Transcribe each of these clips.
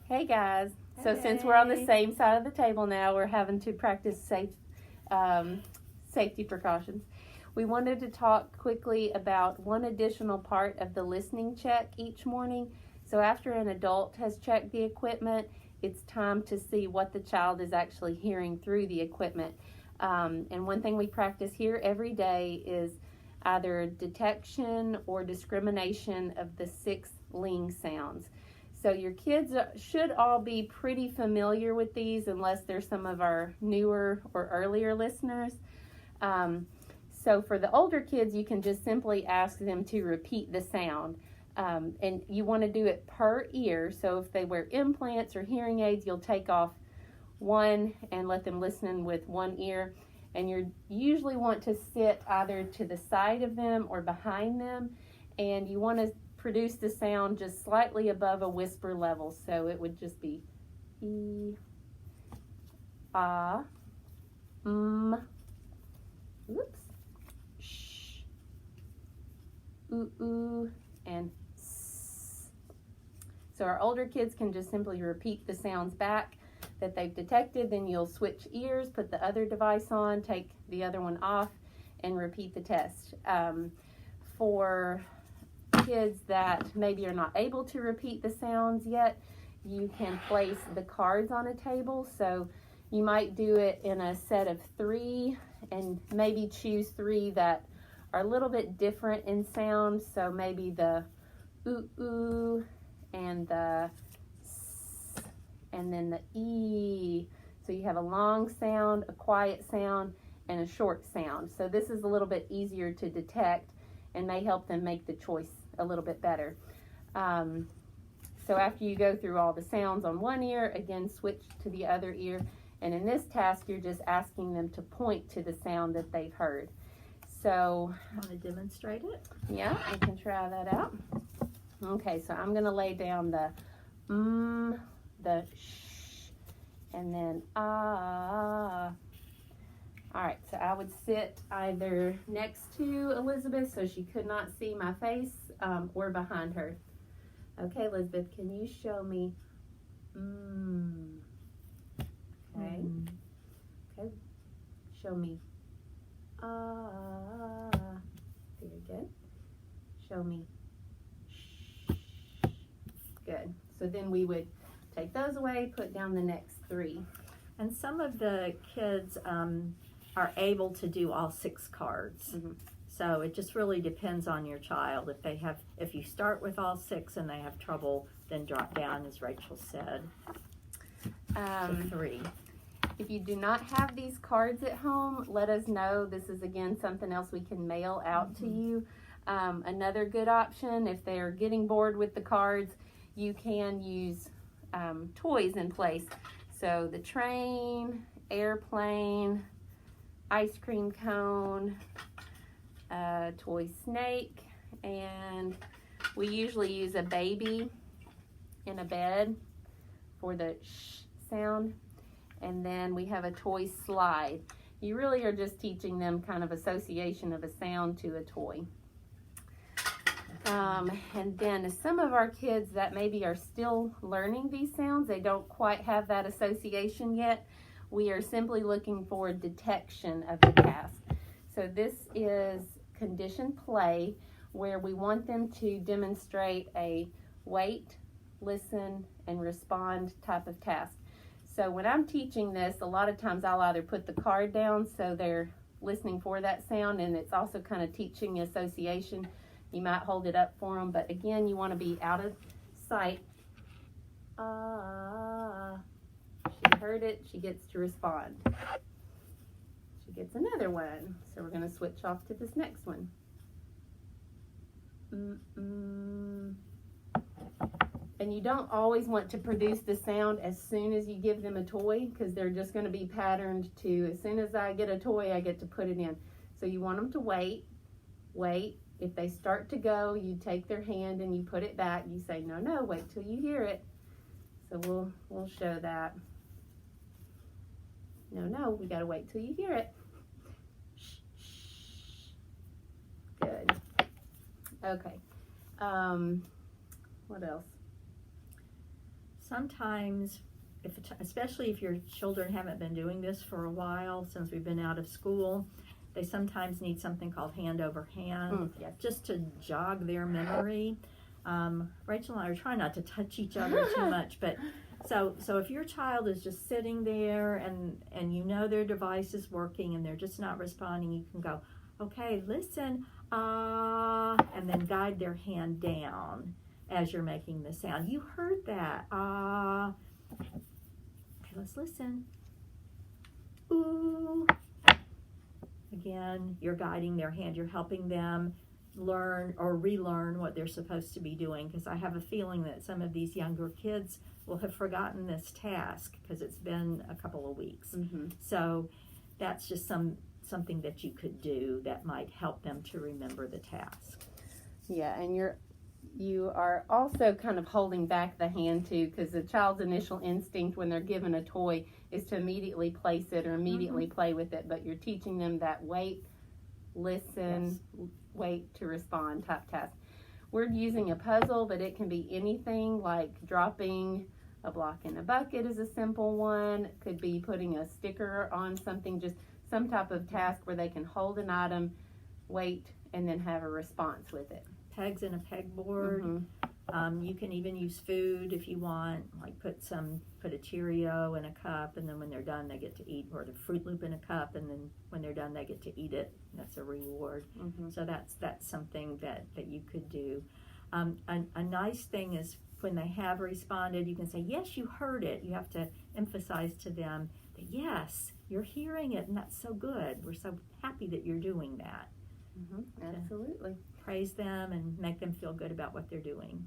Hey guys. So Hey. since we're on the same side of the table now, we're having to practice safety precautions. We wanted to talk quickly about one additional part of the listening check each morning. So after an adult has checked the equipment, it's time to see what the child is actually hearing through the equipment. And one thing we practice here every day is either detection or discrimination of the 6 LING sounds. So your kids should all be pretty familiar with these unless they're some of our newer or earlier listeners. So for the older kids, you can just simply ask them to repeat the sound. And you want to do it per ear. So if they wear implants or hearing aids, you'll take off one and let them listen with one ear. And you usually want to sit either to the side of them or behind them. And you want to produce the sound just slightly above a whisper level. So it would just be E, ah, oops, sh, ooh, and s. So our older kids can just simply repeat the sounds back that they've detected. Then you'll switch ears, put the other device on, take the other one off, and repeat the test. For kids that maybe are not able to repeat the sounds yet, you can place the cards on a table. So you might do it in a set of 3 and maybe choose 3 that are a little bit different in sound. So maybe the ooh and the s and then the e. So you have a long sound, a quiet sound, and a short sound. So this is a little bit easier to detect and may help them make the choice a little bit better. So after you go through all the sounds on one ear, again switch to the other ear. And in this task, you're just asking them to point to the sound that they've heard. So, want to demonstrate it? Yeah, we can try that out. Okay, so I'm going to lay down the the sh, and then ah. All right, so I would sit either next to Elizabeth so she could not see my face, or behind her. Okay, Elizabeth, can you show me Okay. Okay. Show me Very good. Show me sh. Good. So then we would take those away, put down the next 3. And some of the kids are able to do all 6 cards. Mm-hmm. So it just really depends on your child. If you start with all 6 and they have trouble, then drop down, as Rachel said, to 3. If you do not have these cards at home, let us know. This is, again, something else we can mail out to you. Another good option, if they are getting bored with the cards, you can use toys in place. So the train, airplane, ice cream cone, toy snake, and we usually use a baby in a bed for the sh sound. And then we have a toy slide. You really are just teaching them kind of association of a sound to a toy. And then some of our kids that maybe are still learning these sounds, they don't quite have that association yet. We are simply looking for detection of the task. So this is conditioned play, where we want them to demonstrate a wait, listen, and respond type of task. So when I'm teaching this, a lot of times I'll either put the card down so they're listening for that sound, and it's also kind of teaching association. You might hold it up for them, but again, you want to be out of sight. She heard it, she gets to respond. She gets another one, so we're going to switch off to this next one. And you don't always want to produce the sound as soon as you give them a toy, because they're just going to be patterned to, as soon as I get a toy, I get to put it in. So you want them to wait. If they start to go, you take their hand and you put it back. You say, no, wait till you hear it. So we'll show that. No, we got to wait till you hear it. Shh. Good. Okay. What else? Sometimes, especially if your children haven't been doing this for a while, since we've been out of school, they sometimes need something called hand over hand, Yes. just to jog their memory. Rachel and I are trying not to touch each other too much, but so if your child is just sitting there and you know their device is working and they're just not responding, you can go, okay, listen, and then guide their hand down as you're making the sound. You heard that, Okay, let's listen. Ooh. Again, you're guiding their hand. You're helping them learn or relearn what they're supposed to be doing, because I have a feeling that some of these younger kids will have forgotten this task because it's been a couple of weeks. Mm-hmm. So that's just something that you could do that might help them to remember the task. Yeah, and you are also kind of holding back the hand too, because the child's initial instinct when they're given a toy is to immediately place it or immediately play with it, but you're teaching them that wait, listen, wait to respond type task. We're using a puzzle, but it can be anything, like dropping a block in a bucket is a simple one. It could be putting a sticker on something, just some type of task where they can hold an item, wait, and then have a response with it. Pegs in a pegboard. Mm-hmm. You can even use food if you want, like put a Cheerio in a cup, and then when they're done they get to eat, or the Fruit Loop in a cup, and then when they're done they get to eat it. That's a reward. Mm-hmm. So that's something that you could do. A nice thing is when they have responded, you can say, yes, you heard it. You have to emphasize to them that yes, you're hearing it, and that's so good. We're so happy that you're doing that. Mm-hmm. Absolutely. Praise them and make them feel good about what they're doing.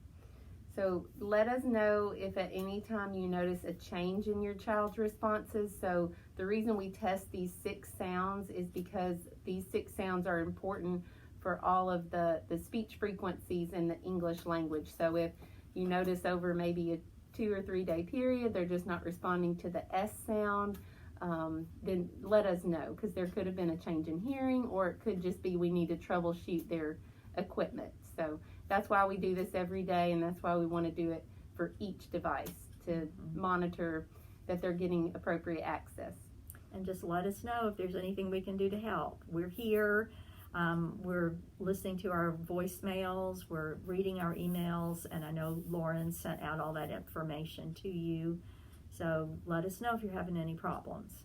So let us know if at any time you notice a change in your child's responses. So the reason we test these 6 sounds is because these 6 sounds are important for all of the speech frequencies in the English language. So if you notice over maybe a 2 or 3 day period they're just not responding to the S sound, then let us know, because there could have been a change in hearing, or it could just be we need to troubleshoot their equipment. So that's why we do this every day, and that's why we want to do it for each device to monitor that they're getting appropriate access. And just let us know if there's anything we can do to help. We're here. We're listening to our voicemails. We're reading our emails, and I know Lauren sent out all that information to you. So let us know if you're having any problems.